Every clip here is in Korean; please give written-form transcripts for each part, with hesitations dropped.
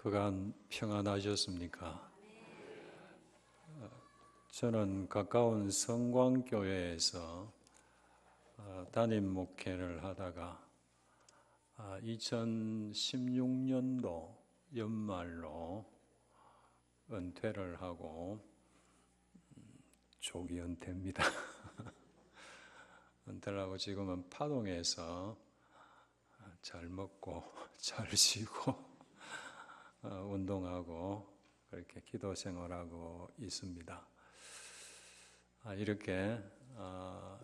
그간 평안하셨습니까? 저는 가까운 성광교회에서 담임 목회를 하다가 2016년도 연말로 은퇴를 하고 조기 은퇴입니다. 은퇴를 하고 지금은 파동에서 잘 먹고 잘 쉬고 운동하고 그렇게 기도 생활하고 있습니다. 이렇게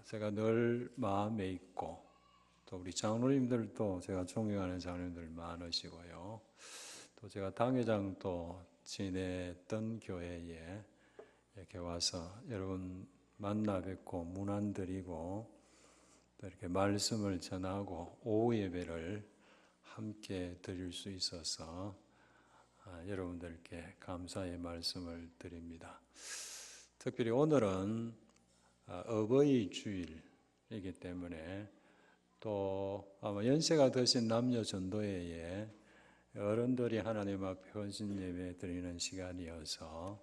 제가 늘 마음에 있고 또 우리 장로님들도 제가 존경하는 장로님들 많으시고요. 또 제가 당회장도 지냈던 교회에 이렇게 와서 여러분 만나 뵙고 문안 드리고 또 이렇게 말씀을 전하고 오후 예배를 함께 드릴 수 있어서 여러분들께 감사의 말씀을 드립니다. 특별히 오늘은 어버이 주일이기 때문에 또 아마 연세가 드신 남녀 전도회에 어른들이 하나님 앞에 헌신 예배 드리는 시간이어서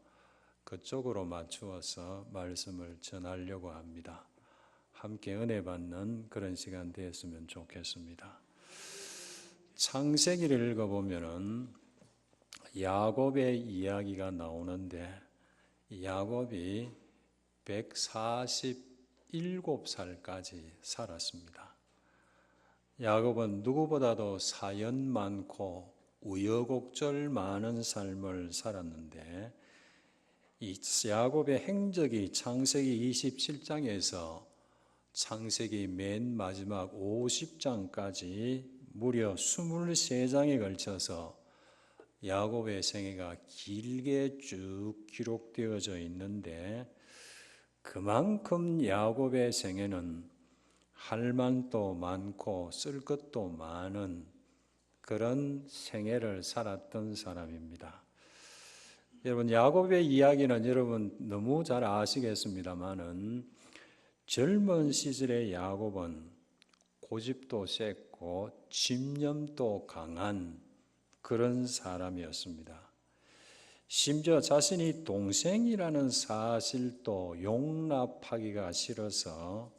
그쪽으로 맞추어서 말씀을 전하려고 합니다. 함께 은혜 받는 그런 시간 되었으면 좋겠습니다. 창세기를 읽어보면은 야곱의 이야기가 나오는데 야곱이 147살까지 살았습니다. 야곱은 누구보다도 사연 많고 우여곡절 많은 삶을 살았는데 이 야곱의 행적이 창세기 27장에서 창세기 맨 마지막 50장까지 무려 23장에 걸쳐서 야곱의 생애가 길게 쭉 기록되어져 있는데 그만큼 야곱의 생애는 할 만도 많고 쓸 것도 많은 그런 생애를 살았던 사람입니다. 여러분 야곱의 이야기는 여러분 너무 잘 아시겠습니다만은 젊은 시절의 야곱은 고집도 셌고 집념도 강한 그런 사람이었습니다. 심지어 자신이 동생이라는 사실도 용납하기가 싫어서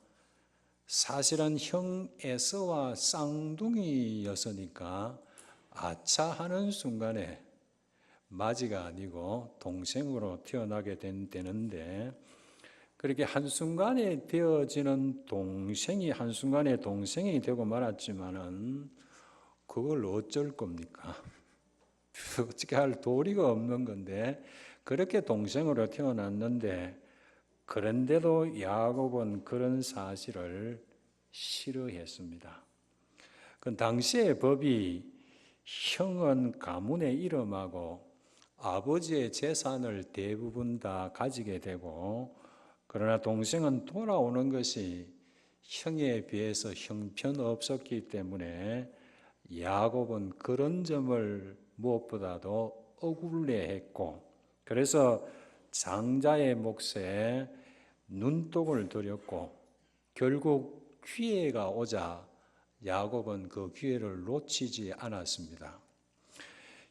사실은 형 에서와 쌍둥이였으니까 아차하는 순간에 맞이가 아니고 동생으로 태어나게 되는데 그렇게 한순간에 되어지는 동생이 한순간에 동생이 되고 말았지만은 그걸 어쩔 겁니까? 어떻게 할 도리가 없는 건데 그렇게 동생으로 태어났는데 그런데도 야곱은 그런 사실을 싫어했습니다. 그 당시의 법이 형은 가문의 이름하고 아버지의 재산을 대부분 다 가지게 되고 그러나 동생은 돌아오는 것이 형에 비해서 형편없었기 때문에 야곱은 그런 점을 무엇보다도 억울해했고 그래서 장자의 몫에 눈독을 들였고 결국 기회가 오자 야곱은 그 기회를 놓치지 않았습니다.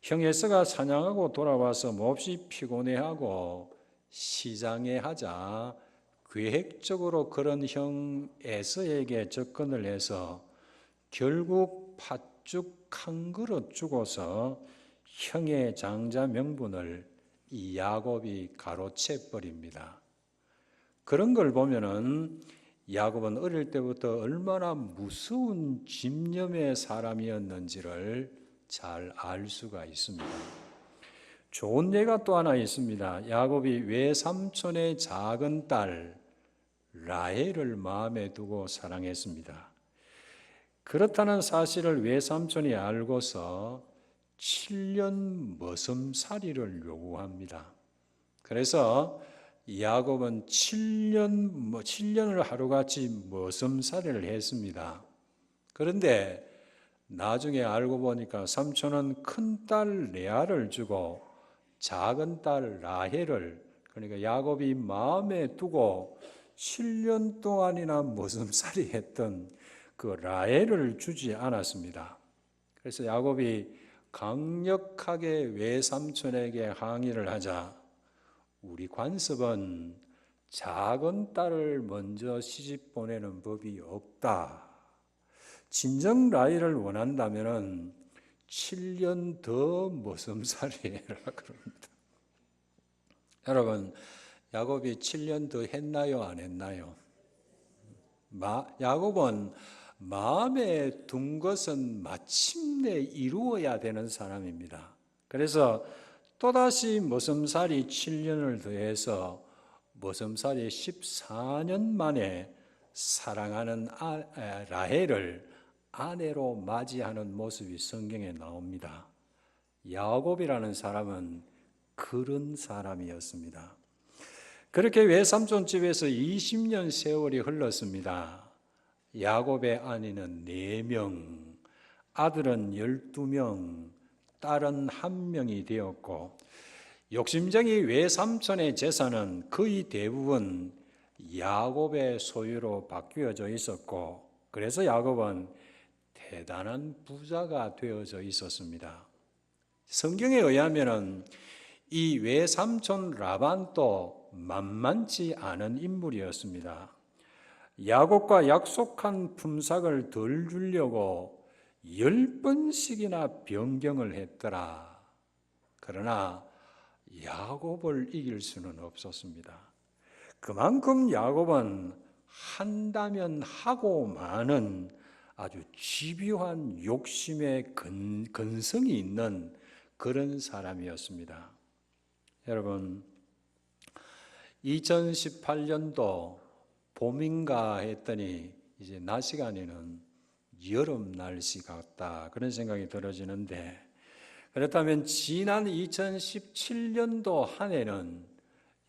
형 에서가 사냥하고 돌아와서 몹시 피곤해하고 시장해하자 계획적으로 그런 형 에서에게 접근을 해서 결국 팥죽 한 그릇 주고서 형의 장자 명분을 이 야곱이 가로채 버립니다. 그런 걸 보면은 야곱은 어릴 때부터 얼마나 무서운 집념의 사람이었는지를 잘 알 수가 있습니다. 좋은 예가 또 하나 있습니다. 야곱이 외삼촌의 작은 딸 라헬을 마음에 두고 사랑했습니다. 그렇다는 사실을 외삼촌이 알고서 7년 머슴살이를 요구합니다. 그래서 야곱은 7년을 하루같이 머슴살이를 했습니다. 그런데 나중에 알고 보니까 삼촌은 큰딸 레아를 주고 작은 딸 라헬을 그러니까 야곱이 마음에 두고 7년 동안이나 머슴살이 했던 그 라헬을 주지 않았습니다. 그래서 야곱이 강력하게 외삼촌에게 항의를 하자 우리 관습은 작은 딸을 먼저 시집 보내는 법이 없다. 진정 라이를 원한다면 7년 더 머슴살이 해라 그럽니다. 여러분, 야곱이 7년 더 했나요? 안 했나요? 야곱은 마음에 둔 것은 마침내 이루어야 되는 사람입니다. 그래서 또다시 머슴살이 7년을 더해서 머슴살이 14년 만에 사랑하는 라헬을 아내로 맞이하는 모습이 성경에 나옵니다. 야곱이라는 사람은 그런 사람이었습니다. 그렇게 외삼촌 집에서 20년 세월이 흘렀습니다. 야곱의 아내는 4명, 아들은 12명, 딸은 1명이 되었고 욕심쟁이 외삼촌의 재산은 거의 대부분 야곱의 소유로 바뀌어져 있었고 그래서 야곱은 대단한 부자가 되어져 있었습니다. 성경에 의하면 이 외삼촌 라반도 만만치 않은 인물이었습니다. 야곱과 약속한 품삯을 덜 주려고 10번씩이나 변경을 했더라. 그러나 야곱을 이길 수는 없었습니다. 그만큼 야곱은 한다면 하고 마는 아주 집요한 욕심의 근성이 있는 그런 사람이었습니다. 여러분, 2018년도 봄인가 했더니 이제 낮 시간에는 여름 날씨 같다 그런 생각이 들어지는데 그렇다면 지난 2017년도 한 해는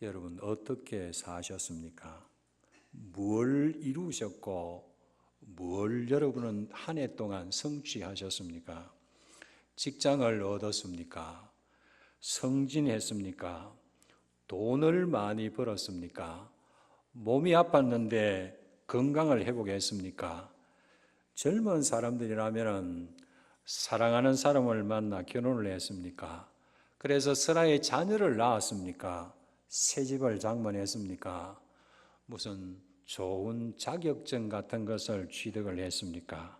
여러분 어떻게 사셨습니까? 뭘 이루셨고 뭘 여러분은 한 해 동안 성취하셨습니까? 직장을 얻었습니까? 성진했습니까? 돈을 많이 벌었습니까? 몸이 아팠는데 건강을 회복했습니까? 젊은 사람들이라면 사랑하는 사람을 만나 결혼을 했습니까? 그래서 슬하에 자녀를 낳았습니까? 새집을 장만했습니까? 무슨 좋은 자격증 같은 것을 취득을 했습니까?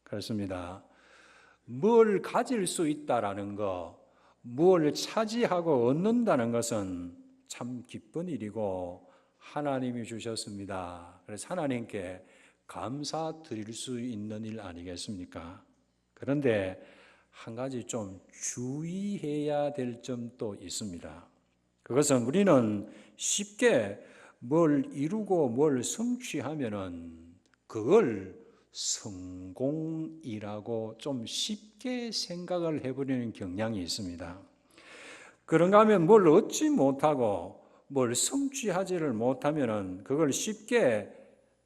그렇습니다. 뭘 가질 수 있다라는 것, 뭘 차지하고 얻는다는 것은 참 기쁜 일이고 하나님이 주셨습니다. 그래서 하나님께 감사드릴 수 있는 일 아니겠습니까? 그런데 한 가지 좀 주의해야 될 점도 있습니다. 그것은 우리는 쉽게 뭘 이루고 뭘 성취하면은 그걸 성공이라고 좀 쉽게 생각을 해버리는 경향이 있습니다. 그런가 하면 뭘 얻지 못하고 뭘 성취하지를 못하면은 그걸 쉽게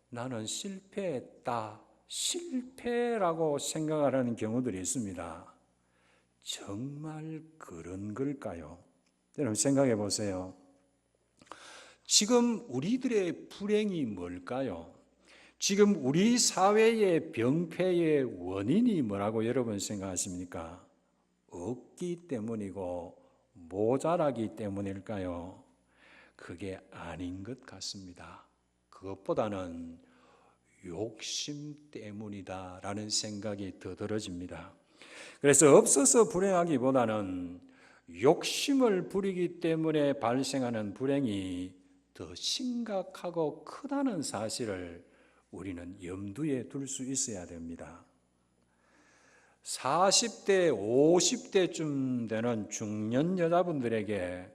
나는 실패했다, 실패라고 생각을 하는 경우들이 있습니다. 정말 그런 걸까요? 여러분 생각해 보세요. 지금 우리들의 불행이 뭘까요? 지금 우리 사회의 병폐의 원인이 뭐라고 여러분 생각하십니까? 없기 때문이고 모자라기 때문일까요? 그게 아닌 것 같습니다. 그것보다는 욕심 때문이다라는 생각이 더 들어집니다. 그래서 없어서 불행하기보다는 욕심을 부리기 때문에 발생하는 불행이 더 심각하고 크다는 사실을 우리는 염두에 둘 수 있어야 됩니다. 40대, 50대쯤 되는 중년 여자분들에게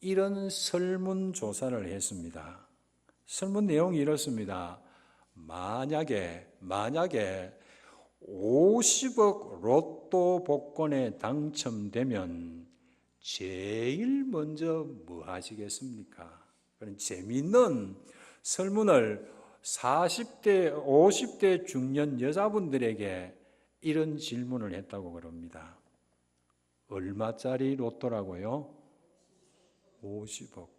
이런 설문조사를 했습니다. 설문 내용이 이렇습니다. 만약에 50억 로또 복권에 당첨되면 제일 먼저 뭐 하시겠습니까? 그런 재미있는 설문을 40대, 50대 중년 여자분들에게 이런 질문을 했다고 그럽니다. 얼마짜리 로또라고요? 50억.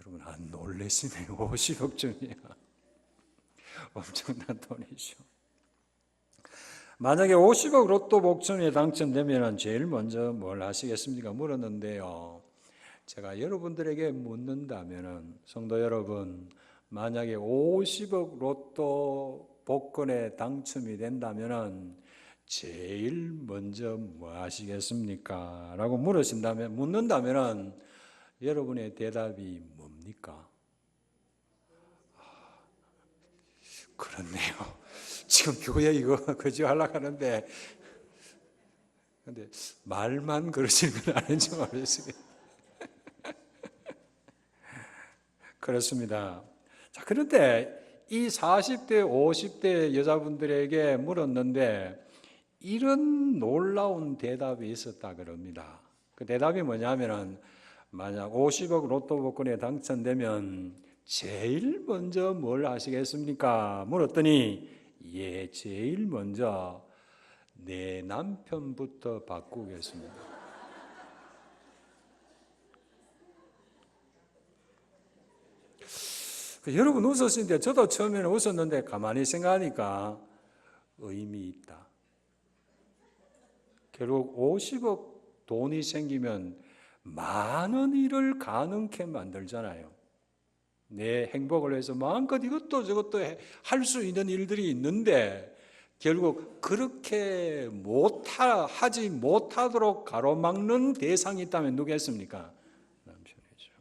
여러분 안 놀라시네요. 50억쯤이야. 엄청난 돈이죠. 만약에 50억 로또 복권에 당첨되면 제일 먼저 뭘 하시겠습니까? 물었는데요. 제가 여러분들에게 묻는다면, 성도 여러분, 만약에 50억 로또 복권에 당첨이 된다면 제일 먼저 뭐 하시겠습니까? 라고 묻는다면 여러분의 대답이 뭡니까? 그렇네요. 지금 교회 이거 거짓하려고 하는데, 근데 말만 그러시는 건 아닌지 모르겠어요. 그렇습니다. 자, 그런데 이 40대, 50대 여자분들에게 물었는데 이런 놀라운 대답이 있었다 그럽니다. 그 대답이 뭐냐면은, 만약 50억 로또 복권에 당첨되면 제일 먼저 뭘 하시겠습니까? 물었더니, 예, 제일 먼저 내 남편부터 바꾸겠습니다. 여러분 웃으시는데 저도 처음에는 웃었는데 가만히 생각하니까 의미 있다. 결국 50억 돈이 생기면 많은 일을 가능케 만들잖아요. 내 행복을 위해서 마음껏 이것도 저것도 할 수 있는 일들이 있는데 결국 그렇게 하지 못하도록 가로막는 대상이 있다면 누구겠습니까? 남편이죠.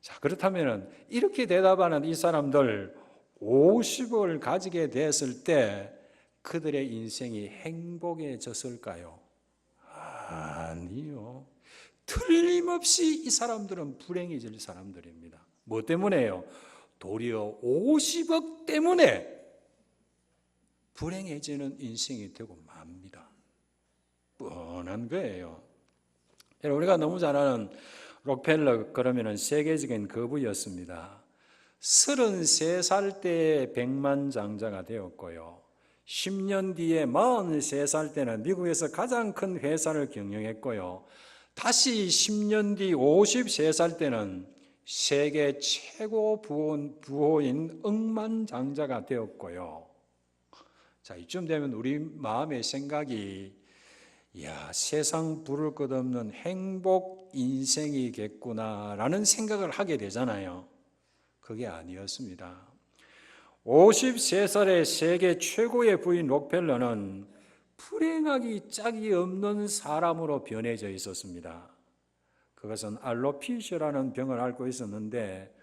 자, 그렇다면 이렇게 대답하는 이 사람들 50억을 가지게 됐을 때 그들의 인생이 행복해졌을까요? 아니요. 틀림없이 이 사람들은 불행해질 사람들입니다. 뭐 때문에요? 도리어 50억 때문에 불행해지는 인생이 되고 맙니다. 뻔한 거예요. 여러분, 우리가 너무 잘 아는 록펠러, 그러면은 세계적인 거부였습니다. 33살 때에 백만장자가 되었고요. 10년 뒤에 43살 때는 미국에서 가장 큰 회사를 경영했고요. 다시 10년 뒤 53살 때는 세계 최고 부호인 억만장자가 되었고요. 자, 이쯤 되면 우리 마음의 생각이, 야, 세상 부를 것 없는 행복 인생이겠구나라는 생각을 하게 되잖아요. 그게 아니었습니다. 53살의 세계 최고의 부인 록펠러는 불행하기 짝이 없는 사람으로 변해져 있었습니다. 그것은 알로피시아라는 병을 앓고 있었는데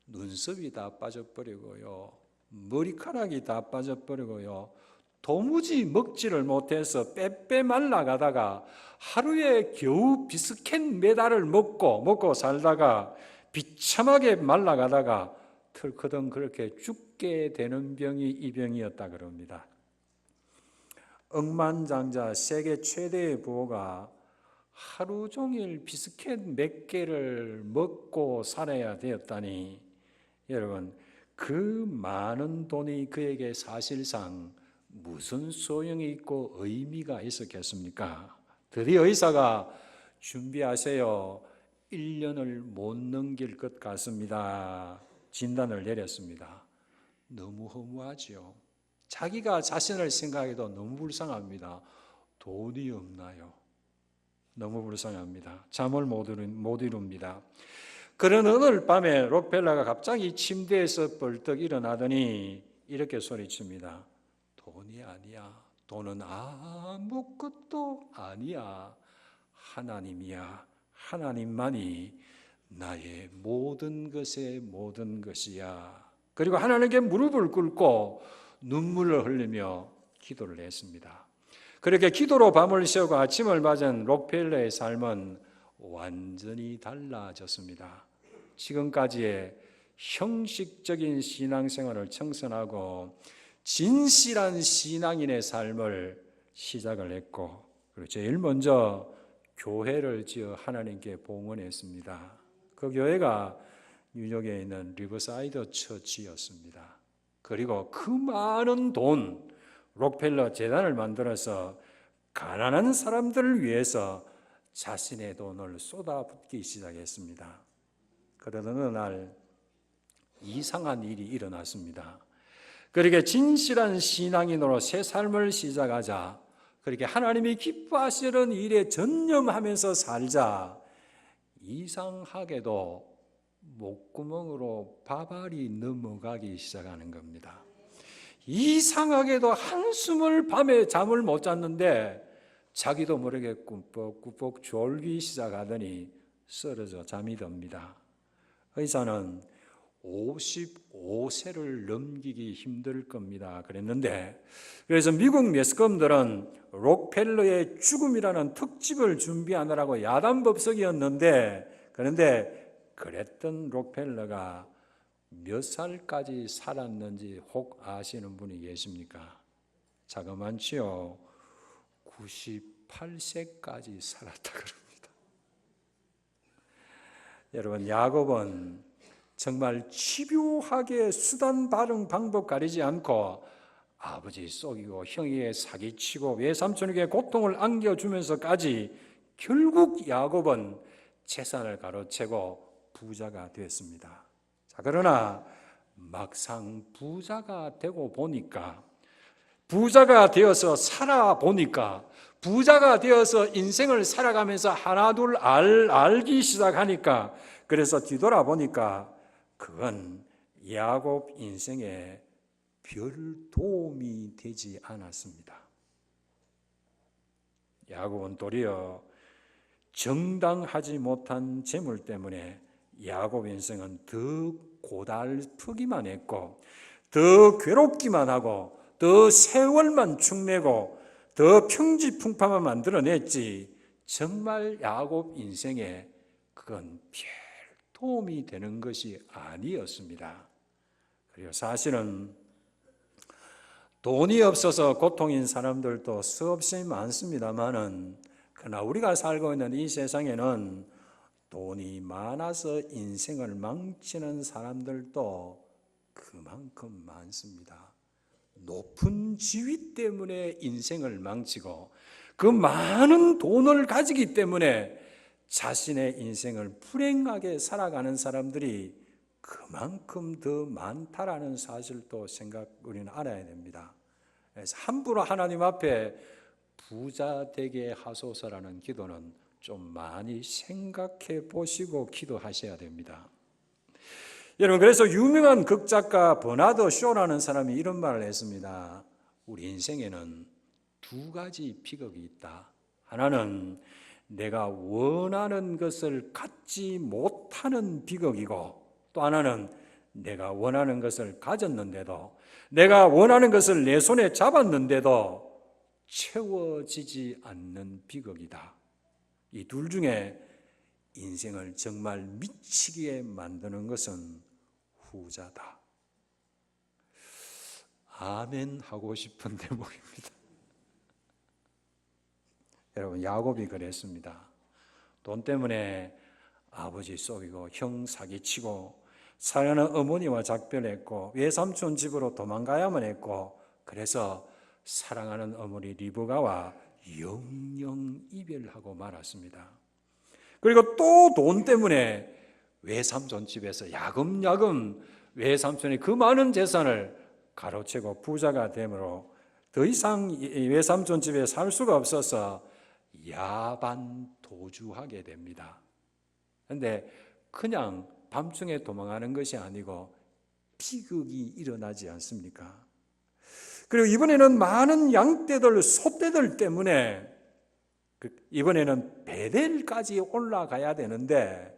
눈썹이 다 빠져버리고요, 머리카락이 다 빠져버리고요, 도무지 먹지를 못해서 빼빼 말라가다가 하루에 겨우 비스켓 메달을 먹고 살다가 비참하게 말라가다가 털커덩 그렇게 죽게 되는 병이 이 병이었다 그럽니다. 억만장자 세계 최대의 부호가 하루 종일 비스켓 몇 개를 먹고 살아야 되었다니, 여러분, 그 많은 돈이 그에게 사실상 무슨 소용이 있고 의미가 있었겠습니까? 드디어 의사가 준비하세요, 1년을 못 넘길 것 같습니다, 진단을 내렸습니다. 너무 허무하지요. 자기가 자신을 생각해도 너무 불쌍합니다. 돈이 없나요? 너무 불쌍합니다. 잠을 못 이룹니다. 그런 어느 밤에 록펠러가 갑자기 침대에서 벌떡 일어나더니 이렇게 소리칩니다. 돈이 아니야. 돈은 아무것도 아니야. 하나님이야. 하나님만이 나의 모든 것의 모든 것이야. 그리고 하나님께 무릎을 꿇고 눈물을 흘리며 기도를 했습니다. 그렇게 기도로 밤을 새우고 아침을 맞은 록펠러의 삶은 완전히 달라졌습니다. 지금까지의 형식적인 신앙생활을 청산하고 진실한 신앙인의 삶을 시작을 했고, 그리고 제일 먼저 교회를 지어 하나님께 봉헌했습니다. 그 교회가 뉴욕에 있는 리버사이드 처치였습니다. 그리고 그 많은 돈, 록펠러 재단을 만들어서 가난한 사람들을 위해서 자신의 돈을 쏟아붓기 시작했습니다. 그러던 어느 날 이상한 일이 일어났습니다. 그렇게 진실한 신앙인으로 새 삶을 시작하자. 그렇게 하나님이 기뻐하시는 일에 전념하면서 살자. 이상하게도 목구멍으로 밥알이 넘어가기 시작하는 겁니다. 이상하게도 한숨을 밤에 잠을 못 잤는데 자기도 모르게 꾸벅꾸벅 졸기 시작하더니 쓰러져 잠이 듭니다. 의사는 55세를 넘기기 힘들 겁니다. 그랬는데, 그래서 미국 매스컴들은 록펠러의 죽음이라는 특집을 준비하느라고 야단법석이었는데, 그런데 그랬던 록펠러가 몇 살까지 살았는지 혹 아시는 분이 계십니까? 자그만치요, 98세까지 살았다 그럽니다. 여러분, 야곱은 정말 집요하게 수단 발응 방법 가리지 않고 아버지 속이고 형에게 사기치고 외삼촌에게 고통을 안겨주면서까지 결국 야곱은 재산을 가로채고 부자가 됐습니다. 자, 그러나 막상 부자가 되고 보니까, 부자가 되어서 살아보니까, 부자가 되어서 인생을 살아가면서 하나둘 알기 시작하니까, 그래서 뒤돌아보니까 그건 야곱 인생에 별 도움이 되지 않았습니다. 야곱은 도리어 정당하지 못한 재물 때문에 야곱 인생은 더 고달프기만 했고, 더 괴롭기만 하고, 더 세월만 축내고, 더 평지풍파만 만들어냈지, 정말 야곱 인생에 그건 별 도움이 되는 것이 아니었습니다. 그리고 사실은 돈이 없어서 고통인 사람들도 수없이 많습니다만은, 그러나 우리가 살고 있는 이 세상에는 돈이 많아서 인생을 망치는 사람들도 그만큼 많습니다. 높은 지위 때문에 인생을 망치고, 그 많은 돈을 가지기 때문에 자신의 인생을 불행하게 살아가는 사람들이 그만큼 더 많다라는 사실도 우리는 알아야 됩니다. 그래서 함부로 하나님 앞에 부자 되게 하소서라는 기도는 좀 많이 생각해 보시고 기도하셔야 됩니다. 여러분, 그래서 유명한 극작가 버나드 쇼라는 사람이 이런 말을 했습니다. 우리 인생에는 두 가지 비극이 있다. 하나는 내가 원하는 것을 갖지 못하는 비극이고, 또 하나는 내가 원하는 것을 가졌는데도, 내가 원하는 것을 내 손에 잡았는데도 채워지지 않는 비극이다. 이 둘 중에 인생을 정말 미치게 만드는 것은 후자다. 아멘 하고 싶은 대목입니다. 여러분, 야곱이 그랬습니다. 돈 때문에 아버지 속이고 형 사기치고 사랑하는 어머니와 작별했고 외삼촌 집으로 도망가야만 했고, 그래서 사랑하는 어머니 리브가와 영영 이별하고 말았습니다. 그리고 또 돈 때문에 외삼촌 집에서 야금야금 외삼촌의 그 많은 재산을 가로채고 부자가 되므로 더 이상 외삼촌 집에 살 수가 없어서 야반 도주하게 됩니다. 그런데 그냥 밤중에 도망하는 것이 아니고 비극이 일어나지 않습니까? 그리고 이번에는 많은 양떼들, 소떼들 때문에 이번에는 베델까지 올라가야 되는데,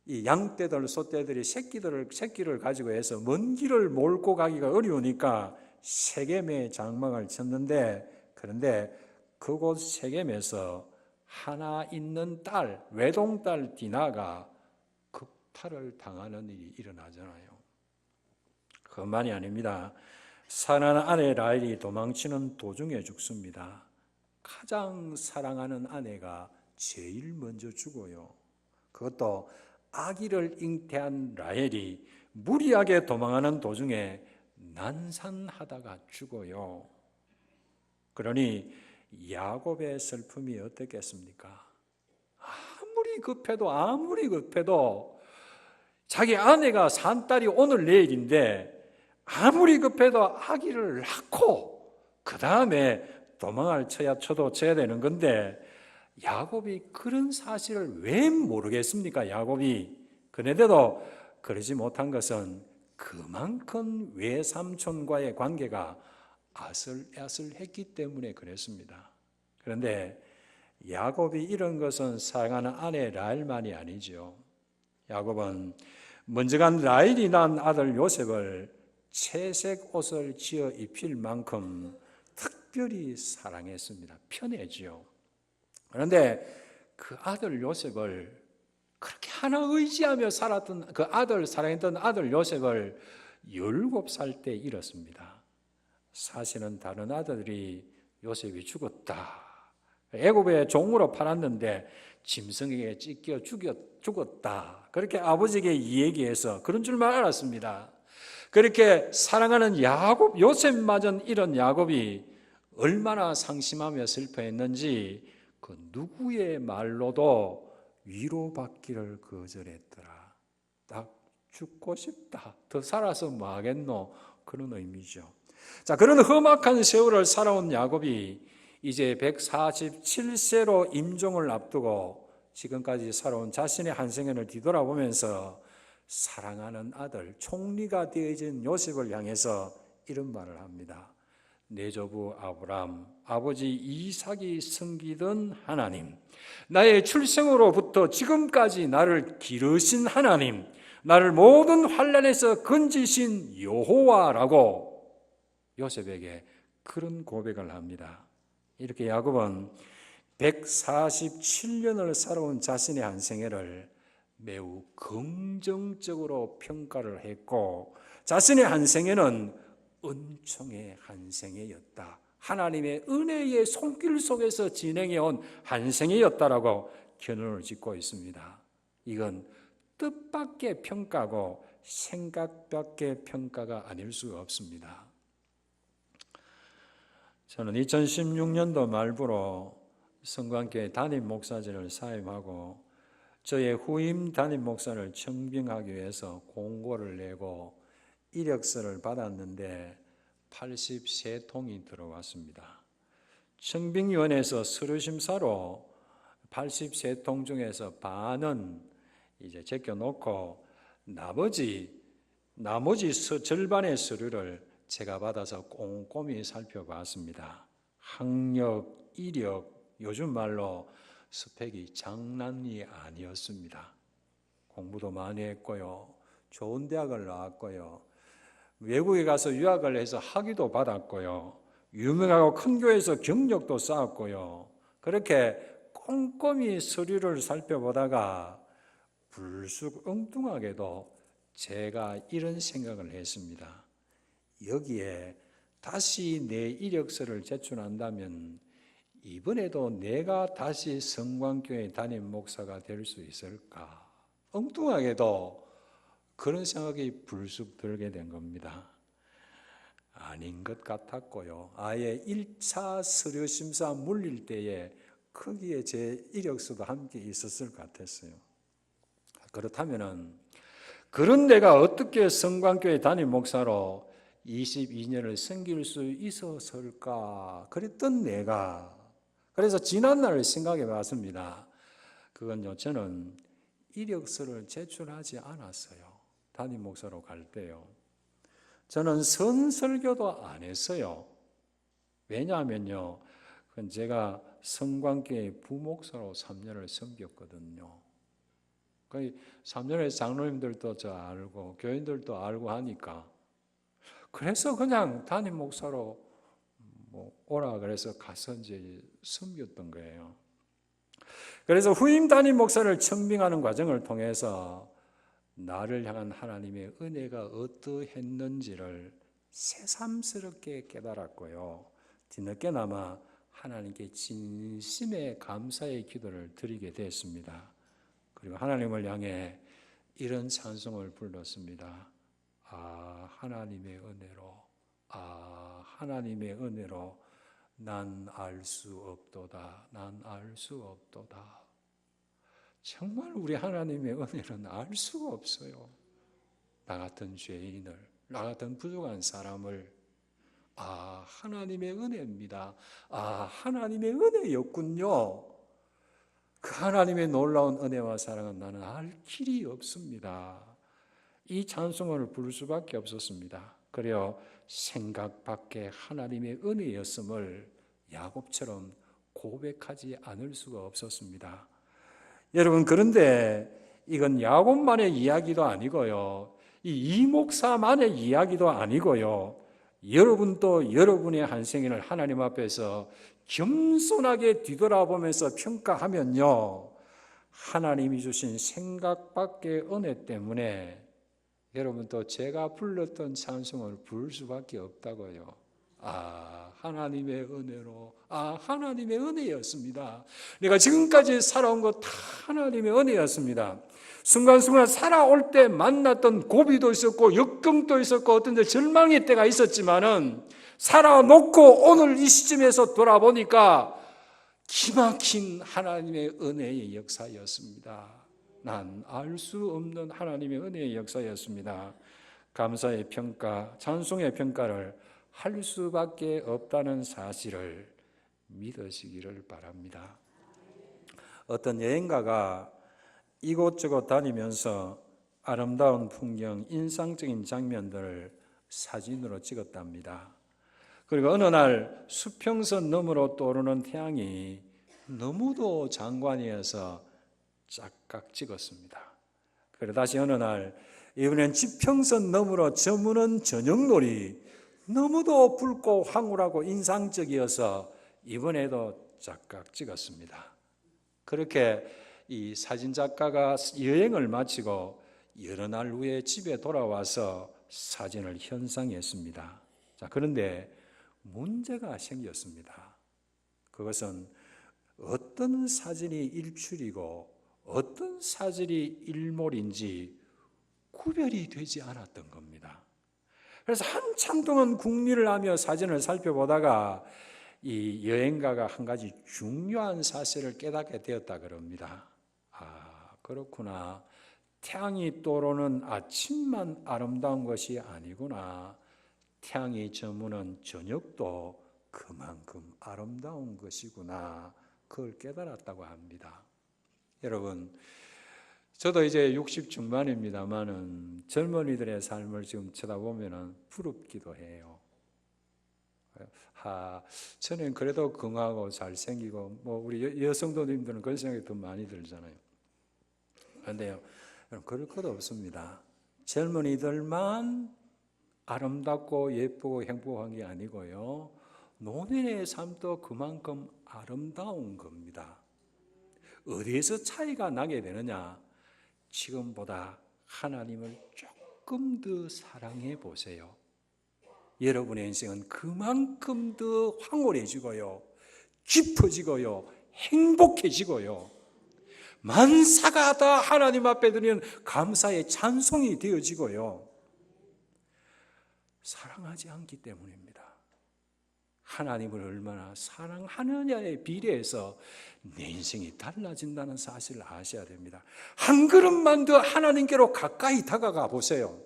이 양떼들, 소떼들이 새끼를 가지고 해서 먼 길을 몰고 가기가 어려우니까 세겜에 장막을 쳤는데, 그런데 그곳 세겜에서 하나 있는 딸, 외동딸 디나가 극탈을 당하는 일이 일어나잖아요. 그것만이 아닙니다. 사랑하는 아내 라헬이 도망치는 도중에 죽습니다. 가장 사랑하는 아내가 제일 먼저 죽어요. 그것도 아기를 잉태한 라헬이 무리하게 도망하는 도중에 난산하다가 죽어요. 그러니 야곱의 슬픔이 어떻겠습니까? 아무리 급해도 자기 아내가 산 딸이 오늘 내일인데 아무리 급해도 아기를 낳고 그 다음에 도망을 쳐도 쳐야 되는 건데 야곱이 그런 사실을 왜 모르겠습니까? 야곱이. 그런데도 그러지 못한 것은 그만큼 외삼촌과의 관계가 아슬아슬했기 때문에 그랬습니다. 그런데 야곱이 이런 것은 사랑하는 아내 라헬만이 아니죠. 야곱은 먼저 간 라헬이 낳은 아들 요셉을 채색 옷을 지어 입힐 만큼 특별히 사랑했습니다. 편했지요. 그런데 그 아들 요셉을 그렇게 하나 의지하며 살았던 그 아들, 사랑했던 아들 요셉을 17살 때 잃었습니다. 사실은 다른 아들들이 요셉이 죽었다, 애굽의 종으로 팔았는데 짐승에게 찢겨 죽었다, 그렇게 아버지에게 이야기해서 그런 줄만 알았습니다. 그렇게 사랑하는 야곱, 요셉마저 잃은 야곱이 얼마나 상심하며 슬퍼했는지 그 누구의 말로도 위로받기를 거절했더라. 딱 죽고 싶다, 더 살아서 뭐 하겠노, 그런 의미죠. 자, 그런 험악한 세월을 살아온 야곱이 이제 147세로 임종을 앞두고 지금까지 살아온 자신의 한 생애를 뒤돌아보면서 사랑하는 아들, 총리가 되어진 요셉을 향해서 이런 말을 합니다. 내 조부 아브람, 아버지 이삭이 섬기던 하나님, 나의 출생으로부터 지금까지 나를 기르신 하나님, 나를 모든 환난에서 건지신 여호와라고 요셉에게 그런 고백을 합니다. 이렇게 야곱은 147년을 살아온 자신의 한 생애를 매우 긍정적으로 평가를 했고, 자신의 한 생애는 은총의 한 생애였다, 하나님의 은혜의 손길 속에서 진행해온 한 생애였다라고 결론을 짓고 있습니다. 이건 뜻밖의 평가고 생각밖의 평가가 아닐 수가 없습니다. 저는 2016년도 말부로 성광교회 담임 목사직을 사임하고 저의 후임 담임 목사를 청빙하기 위해서 공고를 내고 이력서를 받았는데 83통이 들어왔습니다. 청빙위원회에서 서류심사로 83통 중에서 반은 이제 제껴놓고 나머지 절반의 서류를 제가 받아서 꼼꼼히 살펴봤습니다. 학력, 이력, 요즘 말로 스펙이 장난이 아니었습니다. 공부도 많이 했고요, 좋은 대학을 나왔고요, 외국에 가서 유학을 해서 학위도 받았고요, 유명하고 큰 교회에서 경력도 쌓았고요. 그렇게 꼼꼼히 서류를 살펴보다가 불쑥 엉뚱하게도 제가 이런 생각을 했습니다. 여기에 다시 내 이력서를 제출한다면 이번에도 내가 다시 성광교회 담임 목사가 될 수 있을까? 엉뚱하게도 그런 생각이 불쑥 들게 된 겁니다. 아닌 것 같았고요. 아예 1차 서류심사 물릴 때에 거기에 제 이력서도 함께 있었을 것 같았어요. 그렇다면 그런 내가 어떻게 성광교회 담임 목사로 22년을 섬길 수 있었을까? 그랬던 내가, 그래서 지난날을 생각해 봤습니다. 그건요, 저는 이력서를 제출하지 않았어요. 담임 목사로 갈 때요. 저는 선설교도 안 했어요. 왜냐하면요, 그건 제가 성광교회 부목사로 3년을 섬겼거든요. 3년의 장로님들도 저 알고 교인들도 알고 하니까, 그래서 그냥 담임 목사로 오라 그래서 가서 이제 섬겼던 거예요. 그래서 후임 담임 목사를 청빙하는 과정을 통해서 나를 향한 하나님의 은혜가 어떠했는지를 새삼스럽게 깨달았고요, 뒤늦게나마 하나님께 진심의 감사의 기도를 드리게 됐습니다. 그리고 하나님을 향해 이런 찬송을 불렀습니다. 하나님의 은혜로, 하나님의 은혜로 난 알 수 없도다, 난 알 수 없도다. 정말 우리 하나님의 은혜는 알 수가 없어요. 나 같은 죄인을 나 같은 부족한 사람을 하나님의 은혜입니다. 하나님의 은혜였군요. 그 하나님의 놀라운 은혜와 사랑은 나는 알 길이 없습니다. 이 찬송을 부를 수밖에 없었습니다. 그래요, 생각 밖에 하나님의 은혜였음을 야곱처럼 고백하지 않을 수가 없었습니다. 여러분, 그런데 이건 야곱만의 이야기도 아니고요, 이 목사만의 이야기도 아니고요, 여러분도 여러분의 한 생애를 하나님 앞에서 겸손하게 뒤돌아보면서 평가하면요, 하나님이 주신 생각 밖의 은혜 때문에 여러분도 제가 불렀던 찬송을 부를 수밖에 없다고요. 하나님의 은혜로, 하나님의 은혜였습니다. 내가 지금까지 살아온 것 다 하나님의 은혜였습니다. 순간순간 살아올 때 만났던 고비도 있었고 역경도 있었고 어떤 데 절망의 때가 있었지만은 살아놓고 오늘 이 시점에서 돌아보니까 기막힌 하나님의 은혜의 역사였습니다. 난 알 수 없는 하나님의 은혜의 역사였습니다. 감사의 평가, 찬송의 평가를 할 수밖에 없다는 사실을 믿으시기를 바랍니다. 어떤 여행가가 이곳저곳 다니면서 아름다운 풍경, 인상적인 장면들을 사진으로 찍었답니다. 그리고 어느 날 수평선 너머로 떠오르는 태양이 너무도 장관이어서 짝각 찍었습니다. 그리고 다시 어느 날 이번엔 지평선 너머로 저무는 저녁놀이 너무도 붉고 황홀하고 인상적이어서 이번에도 짝각 찍었습니다. 그렇게 이 사진작가가 여행을 마치고 여러 날 후에 집에 돌아와서 사진을 현상했습니다. 그런데 문제가 생겼습니다. 그것은 어떤 사진이 일출이고 어떤 사진이 일몰인지 구별이 되지 않았던 겁니다. 그래서 한참 동안 궁리를 하며 사진을 살펴보다가 이 여행가가 한 가지 중요한 사실을 깨닫게 되었다 그럽니다. 그렇구나. 태양이 떠오르는 아침만 아름다운 것이 아니구나. 태양이 저무는 저녁도 그만큼 아름다운 것이구나. 그걸 깨달았다고 합니다. 여러분, 저도 이제 60 중반입니다만은 젊은이들의 삶을 지금 쳐다보면 부럽기도 해요. 저는 그래도 건강하고 잘생기고, 우리 여성도님들은 그런 생각이 더 많이 들잖아요. 그런데요, 그럴 것 없습니다. 젊은이들만 아름답고 예쁘고 행복한 게 아니고요, 노년의 삶도 그만큼 아름다운 겁니다. 어디에서 차이가 나게 되느냐? 지금보다 하나님을 조금 더 사랑해 보세요. 여러분의 인생은 그만큼 더 황홀해지고요, 깊어지고요, 행복해지고요, 만사가 다 하나님 앞에 드리는 감사의 찬송이 되어지고요. 사랑하지 않기 때문입니다. 하나님을 얼마나 사랑하느냐에 비례해서 내 인생이 달라진다는 사실을 아셔야 됩니다. 한 걸음만 더 하나님께로 가까이 다가가 보세요.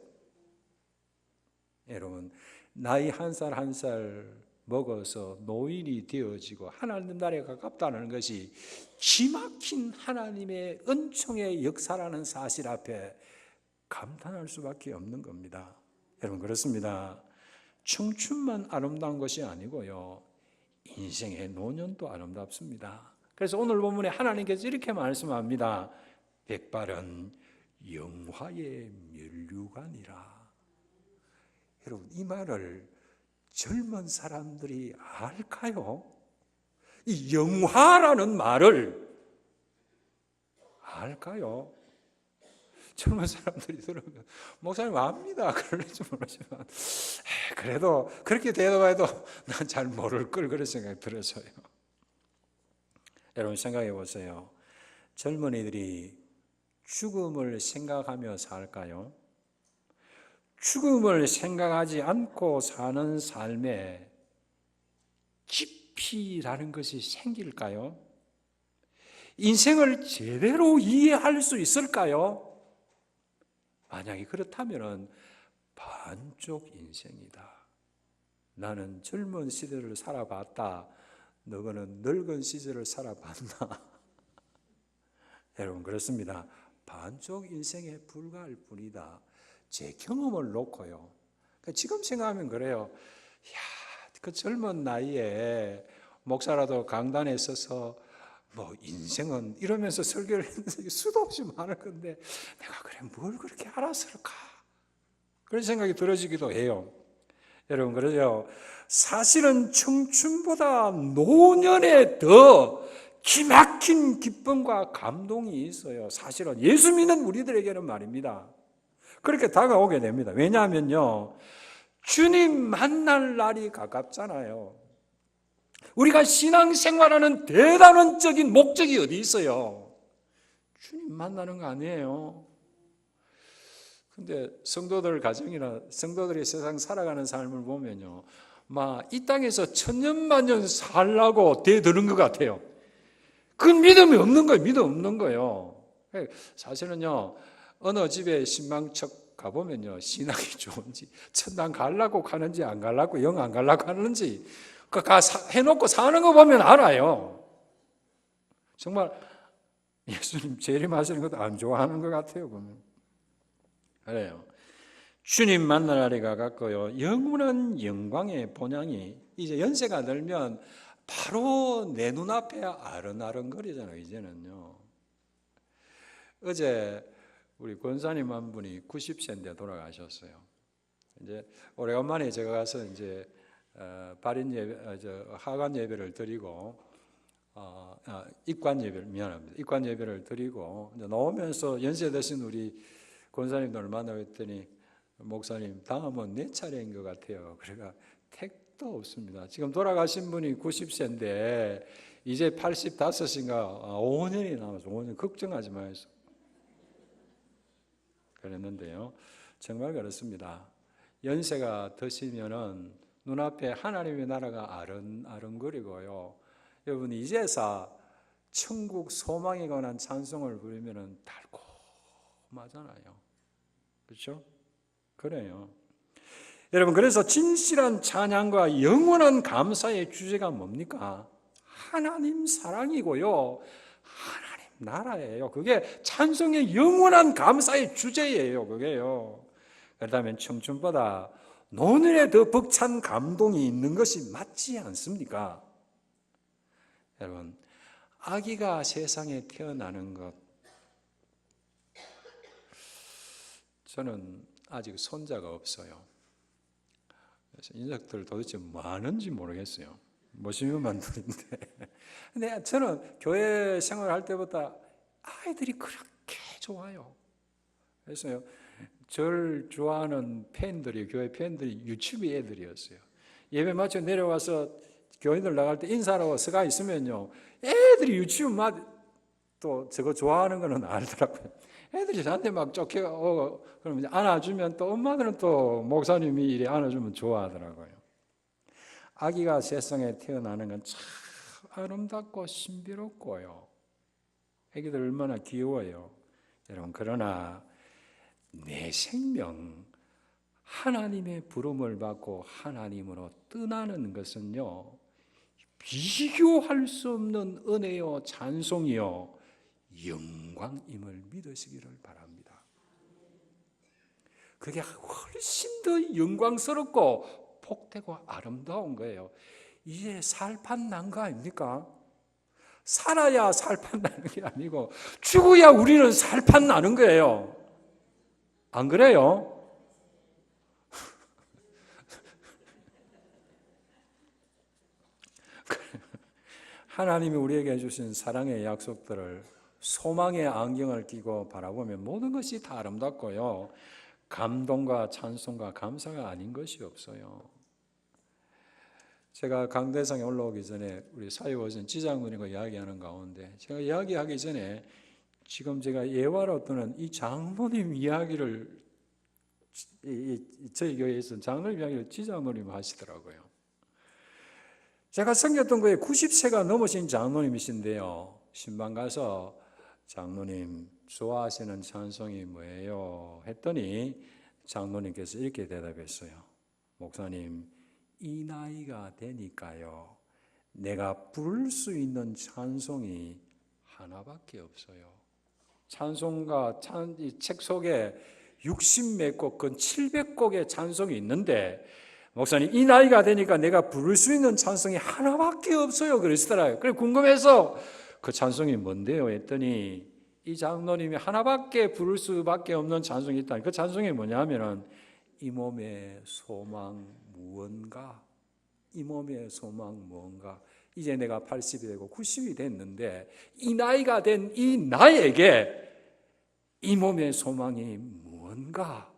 여러분, 나이 한 살 한 살 먹어서 노인이 되어지고 하나님 나라에 가깝다는 것이 기막힌 하나님의 은총의 역사라는 사실 앞에 감탄할 수밖에 없는 겁니다. 여러분, 그렇습니다. 청춘만 아름다운 것이 아니고요, 인생의 노년도 아름답습니다. 그래서 오늘 본문에 하나님께서 이렇게 말씀합니다. 백발은 영화의 면류관이라. 여러분, 이 말을 젊은 사람들이 알까요? 이 영화라는 말을 알까요? 젊은 사람들이 들으면 목사님 압니다 그럴지 모르지만 그래도 그렇게 대답해도 난 잘 모를 걸 그런 생각이 들어서요. 여러분, 생각해 보세요. 젊은이들이 죽음을 생각하며 살까요? 죽음을 생각하지 않고 사는 삶에 깊이라는 것이 생길까요? 인생을 제대로 이해할 수 있을까요? 만약에 그렇다면 반쪽 인생이다. 나는 젊은 시대를 살아봤다. 너는 늙은 시절을 살아봤나? 여러분 그렇습니다. 반쪽 인생에 불과할 뿐이다. 제 경험을 놓고요. 지금 생각하면 그래요. 그 젊은 나이에 목사라도 강단에 서서 인생은 이러면서 설교를 했는데 수도 없이 많을 건데 내가 그래 뭘 그렇게 알았을까? 그런 생각이 들어지기도 해요. 여러분 그러죠. 사실은 청춘보다 노년에 더 기막힌 기쁨과 감동이 있어요. 사실은 예수 믿는 우리들에게는 말입니다. 그렇게 다가오게 됩니다. 왜냐하면요, 주님 만날 날이 가깝잖아요. 우리가 신앙생활하는 대단원적인 목적이 어디 있어요? 주님 만나는 거 아니에요. 근데 성도들 가정이나 성도들이 세상 살아가는 삶을 보면요, 막 이 땅에서 천년만년 살라고 대드는 것 같아요. 그건 믿음이 없는 거예요. 믿음 없는 거예요. 사실은요, 어느 집에 신방척 가보면요, 신앙이 좋은지, 천당 가려고 가는지 안 가려고, 영 안 가려고 하는지, 해놓고 사는 거 보면 알아요. 정말 예수님 재림하시는 것도 안 좋아하는 것 같아요, 보면. 그래요. 주님 만날 날이 가깝고요. 영원한 영광의 본향이 이제 연세가 들면 바로 내 눈앞에 아른아른거리잖아요, 이제는요. 어제 우리 권사님 한 분이 90세인데 돌아가셨어요. 이제 오래간만에 제가 가서 이제 발인 예배, 하관 예배를 드리고, 입관 예배를, 미안합니다. 입관 예배를 드리고, 이제 나오면서 연세 드신 우리 권사님들을 만나봤더니, 목사님, 다음은 내 차례인 것 같아요. 그래가 택도 없습니다. 지금 돌아가신 분이 90세인데, 이제 85인가 5년이 남았어요. 5년 걱정하지 마세요. 그랬는데요. 정말 그렇습니다. 연세가 드시면은 눈앞에 하나님의 나라가 아른아른거리고요. 여러분 이제서 천국 소망에 관한 찬송을 부르면은 달콤하잖아요. 그렇죠? 그래요. 여러분 그래서 진실한 찬양과 영원한 감사의 주제가 뭡니까? 하나님 사랑이고요. 하나님 나라예요. 그게 찬송의 영원한 감사의 주제예요. 그게요. 그렇다면 청춘보다 노년에 더 벅찬 감동이 있는 것이 맞지 않습니까? 여러분, 아기가 세상에 태어나는 것, 저는 아직 손자가 없어요. 그래서 인석들 도대체 뭐 하는지 모르겠어요. 모시면만 들인데. 근데 저는 교회 생활할 때보다 아이들이 그렇게 좋아요. 그래서요, 저를 좋아하는 팬들이, 교회 팬들이 유치부 애들이었어요. 예배 마쳐 내려와서 교인들 나갈 때 인사하고 서가 있으면요, 애들이 유치부 또 저거 좋아하는 거는 알더라고요. 애들이 저한테 막 쫓겨오고, 그럼 이제 안아주면 또 엄마들은 또 목사님이 이래 안아주면 좋아하더라고요. 아기가 세상에 태어나는 건 참 아름답고 신비롭고요. 아기들 얼마나 귀여워요. 여러분, 그러나 내 생명, 하나님의 부름을 받고 하나님으로 떠나는 것은요, 비교할 수 없는 은혜요, 찬송이요, 영광임을 믿으시기를 바랍니다. 그게 훨씬 더 영광스럽고 복되고 아름다운 거예요. 이제 살판 난 거 아닙니까? 살아야 살판 나는 게 아니고 죽어야 우리는 살판 나는 거예요. 안 그래요? 하나님이 우리에게 주신 사랑의 약속들을 소망의 안경을 끼고 바라보면 모든 것이 다 아름답고요, 감동과 찬송과 감사가 아닌 것이 없어요. 제가 강대상에 올라오기 전에 우리 사회보신 지장군님과 이야기하는 가운데, 제가 이야기하기 전에 지금 제가 예화로 듣는 이 장로님 이야기를, 저희 교회에서 장로님 이야기를 지장군님 하시더라고요. 제가 섬겼던 거에 90세가 넘으신 장로님이신데요, 신방 가서 장로님 좋아하시는 찬송이 뭐예요? 했더니 장로님께서 이렇게 대답했어요. 목사님, 이 나이가 되니까요, 내가 부를 수 있는 찬송이 하나밖에 없어요. 찬송가 이 책 속에 60몇 곡, 건 700곡의 찬송이 있는데 목사님, 이 나이가 되니까 내가 부를 수 있는 찬송이 하나밖에 없어요. 그러시더라고요. 그래 궁금해서 그 찬송이 뭔데요? 했더니 이 장로님이 하나밖에 부를 수밖에 없는 찬송이 있다. 그 찬송이 뭐냐면은 이 몸의 소망 무언가, 이 몸의 소망 무언가. 이제 내가 80이 되고 90이 됐는데 이 나이가 된 이 나에게 이 몸의 소망이 무언가?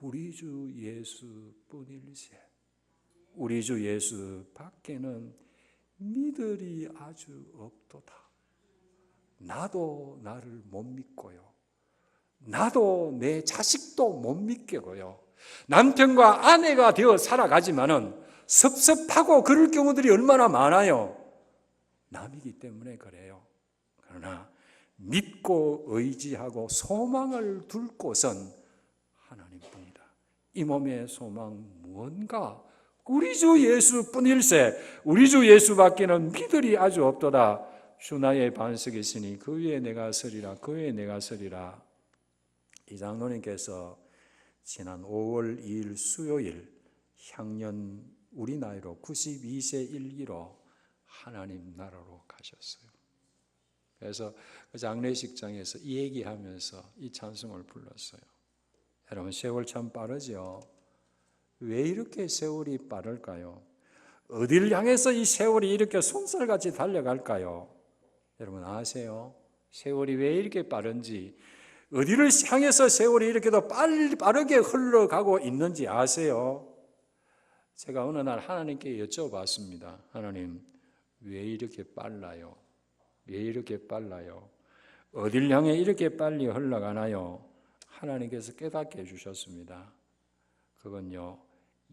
우리 주 예수뿐일세. 우리 주 예수 밖에는 믿으리 아주 없도다. 나도 나를 못 믿고요, 나도 내 자식도 못 믿겠고요, 남편과 아내가 되어 살아가지만은 섭섭하고 그럴 경우들이 얼마나 많아요. 남이기 때문에 그래요. 그러나 믿고 의지하고 소망을 둘 곳은 하나님뿐이다. 이 몸의 소망 무언가? 우리 주 예수뿐일세. 우리 주 예수밖에는 믿으리 아주 없도다. 주 나의 반석이 있으니 그 위에 내가 서리라, 그 위에 내가 서리라. 이 장로님께서 지난 5월 2일 수요일 향년 우리 나이로 92세 일기로 하나님 나라로 가셨어요. 그래서 그 장례식장에서 이 얘기하면서 이 찬송을 불렀어요. 여러분, 세월 참 빠르죠. 왜 이렇게 세월이 빠를까요? 어디를 향해서 이 세월이 이렇게 손살같이 달려갈까요? 여러분 아세요? 세월이 왜 이렇게 빠른지, 어디를 향해서 세월이 이렇게도 빠르게 흘러가고 있는지 아세요? 제가 어느 날 하나님께 여쭤봤습니다. 하나님, 왜 이렇게 빨라요? 왜 이렇게 빨라요? 어딜 향해 이렇게 빨리 흘러가나요? 하나님께서 깨닫게 해주셨습니다. 그건요,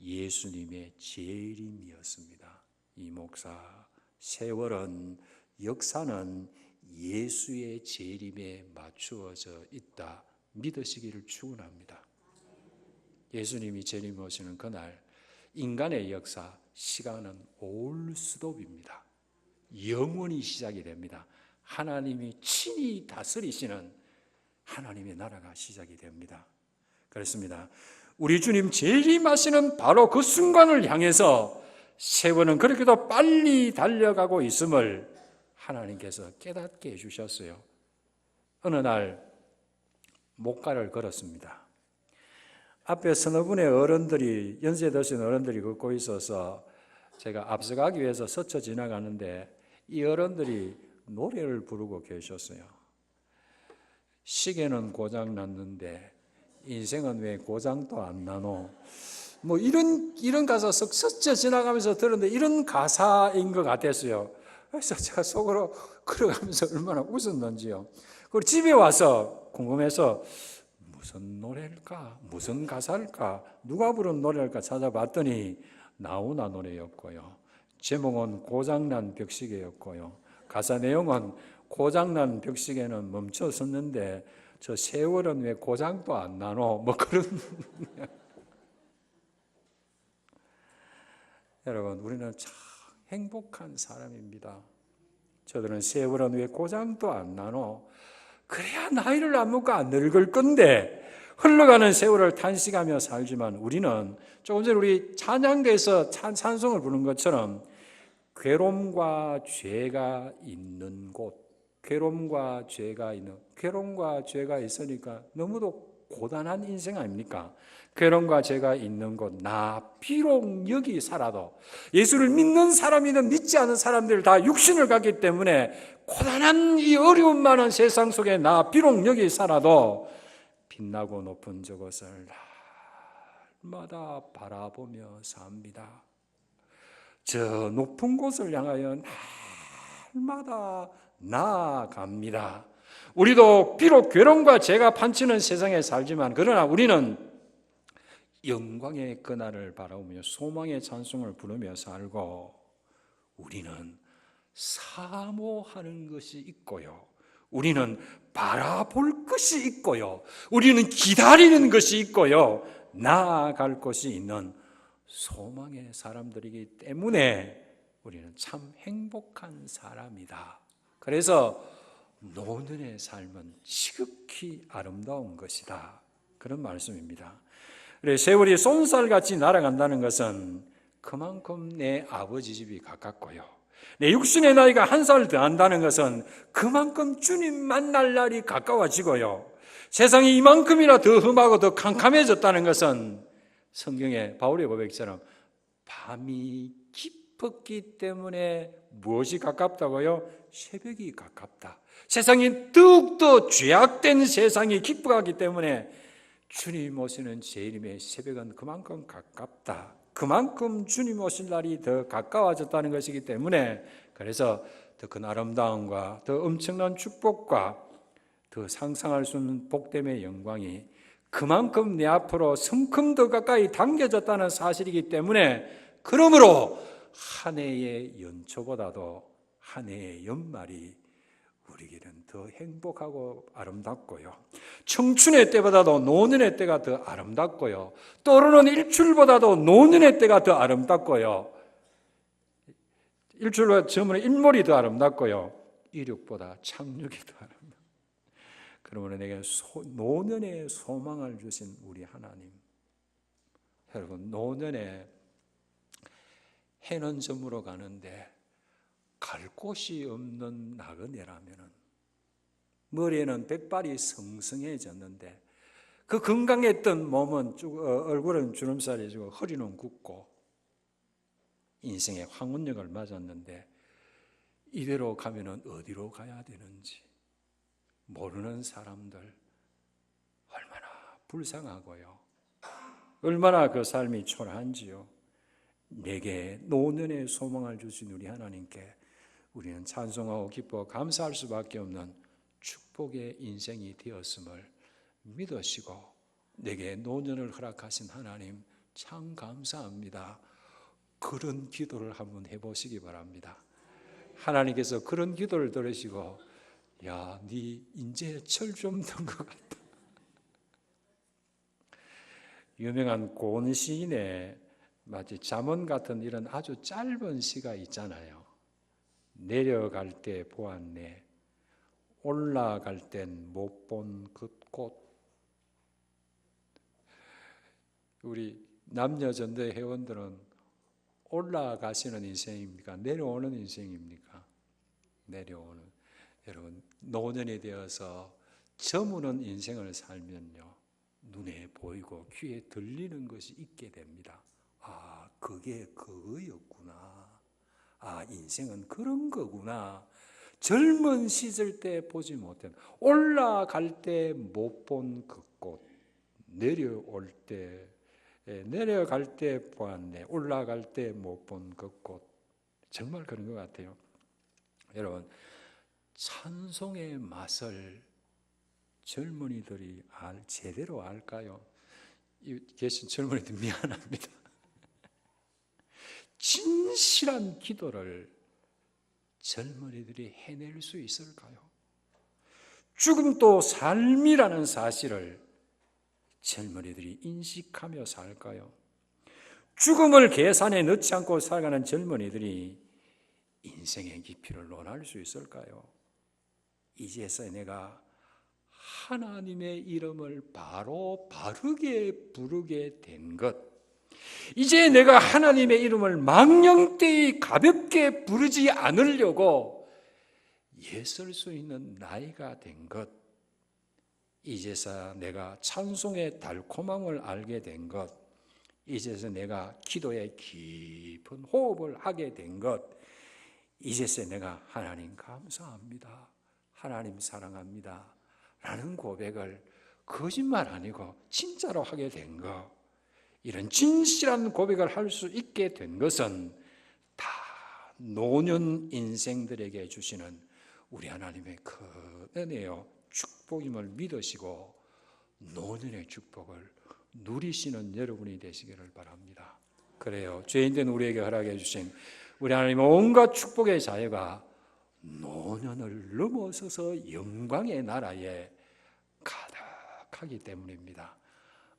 예수님의 재림이었습니다. 이 목사, 세월은, 역사는 예수의 재림에 맞추어져 있다 믿으시기를 축원합니다. 예수님이 재림 오시는 그날 인간의 역사, 시간은 올 스톱입니다. 영원히 시작이 됩니다. 하나님이 친히 다스리시는 하나님의 나라가 시작이 됩니다. 그렇습니다. 우리 주님 재림하시는 바로 그 순간을 향해서 세월은 그렇게도 빨리 달려가고 있음을 하나님께서 깨닫게 해주셨어요. 어느 날 목가를 걸었습니다. 앞에 서너 분의 어른들이, 연세 드신 어른들이 걷고 있어서 제가 앞서가기 위해서 스쳐 지나가는데 이 어른들이 노래를 부르고 계셨어요. 시계는 고장 났는데 인생은 왜 고장도 안 나노? 뭐 이런 가사 스쳐 지나가면서 들었는데 이런 가사인 것 같았어요. 그래서 제가 속으로 걸어가면서 얼마나 웃었는지요. 그리고 집에 와서 궁금해서 무슨 노래일까? 무슨 가사일까? 누가 부른 노래일까? 찾아봤더니 나훈아 노래였고요. 제목은 고장난 벽시계였고요. 가사 내용은 고장난 벽시계는 멈춰섰는데 저 세월은 왜 고장도 안 나노? 뭐 그런. 여러분, 우리는 참 행복한 사람입니다. 저들은 세월은 왜 고장도 안 나노? 그래야 나이를 안 먹고 안 늙을 건데 흘러가는 세월을 탄식하며 살지만 우리는 조금 전에 우리 찬양대에서 찬송을 부른 것처럼 괴로움과 죄가 있는 곳, 괴로움과 죄가 있으니까 너무도 고단한 인생 아닙니까? 괴로움과 죄가 있는 곳, 나 비록 여기 살아도, 예수를 믿는 사람이든 믿지 않은 사람들 다 육신을 갖기 때문에 고단한 이 어려움 많은 세상 속에 나 비록 여기 살아도 빛나고 높은 저것을 날마다 바라보며 삽니다. 저 높은 곳을 향하여 날마다 나아갑니다. 우리도 비록 괴로움과 죄가 판치는 세상에 살지만 그러나 우리는 영광의 그날을 바라보며 소망의 찬송을 부르며 살고, 우리는 사모하는 것이 있고요, 우리는 바라볼 것이 있고요. 우리는 기다리는 것이 있고요. 나아갈 곳이 있는 소망의 사람들이기 때문에 우리는 참 행복한 사람이다. 그래서 노년의 삶은 지극히 아름다운 것이다. 그런 말씀입니다. 세월이 쏜살같이 날아간다는 것은 그만큼 내 아버지 집이 가깝고요. 내 육신의 나이가 1살 더한다는 것은 그만큼 주님 만날 날이 가까워지고요. 세상이 이만큼이나 더 험하고 더 캄캄해졌다는 것은 성경의 바울의 고백처럼 밤이 깊었기 때문에 무엇이 가깝다고요? 새벽이 가깝다. 세상이 더욱더 죄악된 세상이 깊어가기 때문에 주님 오시는 재림의 새벽은 그만큼 가깝다. 그만큼 주님 오실 날이 더 가까워졌다는 것이기 때문에 그래서 더 큰 아름다움과 더 엄청난 축복과 더 상상할 수 없는 복됨의 영광이 그만큼 내 앞으로 성큼 더 가까이 당겨졌다는 사실이기 때문에 그러므로 한 해의 연초보다도 한 해의 연말이 우리에게는 더 행복하고 아름답고요. 청춘의 때보다도 노년의 때가 더 아름답고요. 떠오르는 일출보다도 노년의 때가 더 아름답고요. 일출보다 저물은 일몰이 더 아름답고요. 이륙보다 착륙이 더 아름답고요. 그러므로 내게 노년의 소망을 주신 우리 하나님, 여러분 노년에 해는 저물어 가는데 갈 곳이 없는 나그네라면 머리에는 백발이 성성해졌는데 그 건강했던 몸은 얼굴은 주름살이 지고 허리는 굽고 인생의 황혼역을 맞았는데 이대로 가면 어디로 가야 되는지 모르는 사람들 얼마나 불쌍하고요. 얼마나 그 삶이 초라한지요. 내게 노년의 소망을 주신 우리 하나님께 우리는 찬송하고 기뻐 감사할 수밖에 없는 축복의 인생이 되었음을 믿으시고 내게 노년을 허락하신 하나님 참 감사합니다. 그런 기도를 한번 해보시기 바랍니다. 하나님께서 그런 기도를 들으시고 야, 네 이제 철 좀 든 것 같다. 유명한 고은 시인의 마치 잠언 같은 이런 아주 짧은 시가 있잖아요. 내려갈 때 보았네, 올라갈 땐 못 본 그 꽃. 우리 남녀 전도회 회원들은 올라가시는 인생입니까? 내려오는 인생입니까? 내려오는. 여러분 노년이 되어서 저무는 인생을 살면요 눈에 보이고 귀에 들리는 것이 있게 됩니다. 아, 그게 그거였구나. 아, 인생은 그런 거구나. 젊은 시절 때 보지 못한, 올라갈 때 못 본 그 꽃, 내려올 때, 내려갈 때 보았네, 올라갈 때 못 본 그 꽃. 정말 그런 것 같아요. 여러분, 찬송의 맛을 젊은이들이 제대로 알까요? 계신 젊은이들 미안합니다. 진실한 기도를 젊은이들이 해낼 수 있을까요? 죽음도 삶이라는 사실을 젊은이들이 인식하며 살까요? 죽음을 계산에 넣지 않고 살아가는 젊은이들이 인생의 깊이를 논할 수 있을까요? 이제서 내가 하나님의 이름을 바르게 부르게 된 것, 이제 내가 하나님의 이름을 망령되이 가볍게 부르지 않으려고 애쓸 수 있는 나이가 된 것, 이제서 내가 찬송의 달콤함을 알게 된 것, 이제서 내가 기도의 깊은 호흡을 하게 된 것, 이제서 내가 하나님 감사합니다, 하나님 사랑합니다 라는 고백을 거짓말 아니고 진짜로 하게 된 것, 이런 진실한 고백을 할 수 있게 된 것은 다 노년 인생들에게 주시는 우리 하나님의 큰 은혜요 축복임을 믿으시고 노년의 축복을 누리시는 여러분이 되시기를 바랍니다. 그래요, 죄인된 우리에게 허락해 주신 우리 하나님의 온갖 축복의 자유가 노년을 넘어서서 영광의 나라에 가득하기 때문입니다.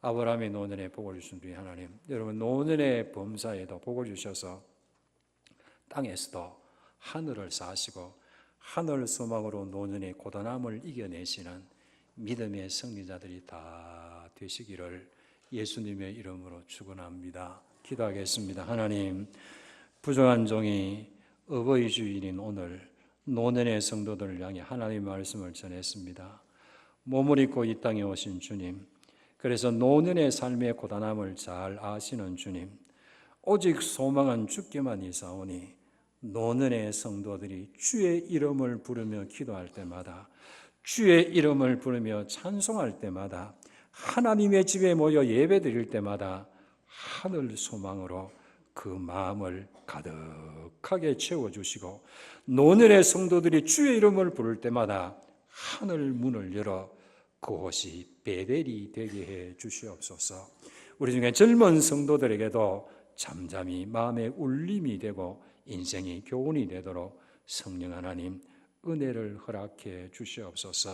아브라함의 노년에 복을 주신 우리 하나님, 여러분 노년의 범사에도 복을 주셔서 땅에서도 하늘을 쌓으시고 하늘 소망으로 노년의 고단함을 이겨내시는 믿음의 승리자들이 다 되시기를 예수님의 이름으로 축원합니다. 기도하겠습니다. 하나님, 부정한 종이 어버이 주일인 오늘 노년의 성도들을 향해 하나님의 말씀을 전했습니다. 몸을 입고 이 땅에 오신 주님, 그래서 노년의 삶의 고단함을 잘 아시는 주님, 오직 소망은 주께만 있사오니 노년의 성도들이 주의 이름을 부르며 기도할 때마다, 주의 이름을 부르며 찬송할 때마다, 하나님의 집에 모여 예배드릴 때마다 하늘 소망으로 그 마음을 가득하게 채워주시고, 노년의 성도들이 주의 이름을 부를 때마다 하늘 문을 열어 그곳이 베델이 되게 해 주시옵소서. 우리 중에 젊은 성도들에게도 잠잠히 마음의 울림이 되고 인생의 교훈이 되도록 성령 하나님 은혜를 허락해 주시옵소서.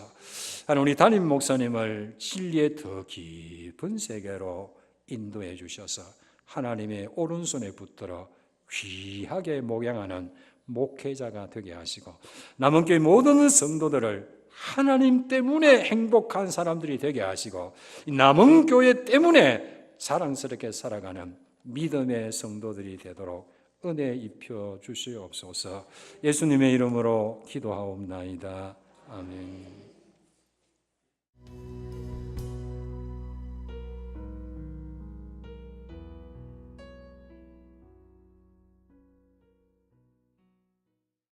하나님, 우리 담임 목사님을 진리의 더 깊은 세계로 인도해 주셔서 하나님의 오른손에 붙들어 귀하게 목양하는 목회자가 되게 하시고, 남은 교회 모든 성도들을 하나님 때문에 행복한 사람들이 되게 하시고, 남은 교회 때문에 자랑스럽게 살아가는 믿음의 성도들이 되도록 은혜 입혀 주시옵소서. 예수님의 이름으로 기도하옵나이다. 아멘.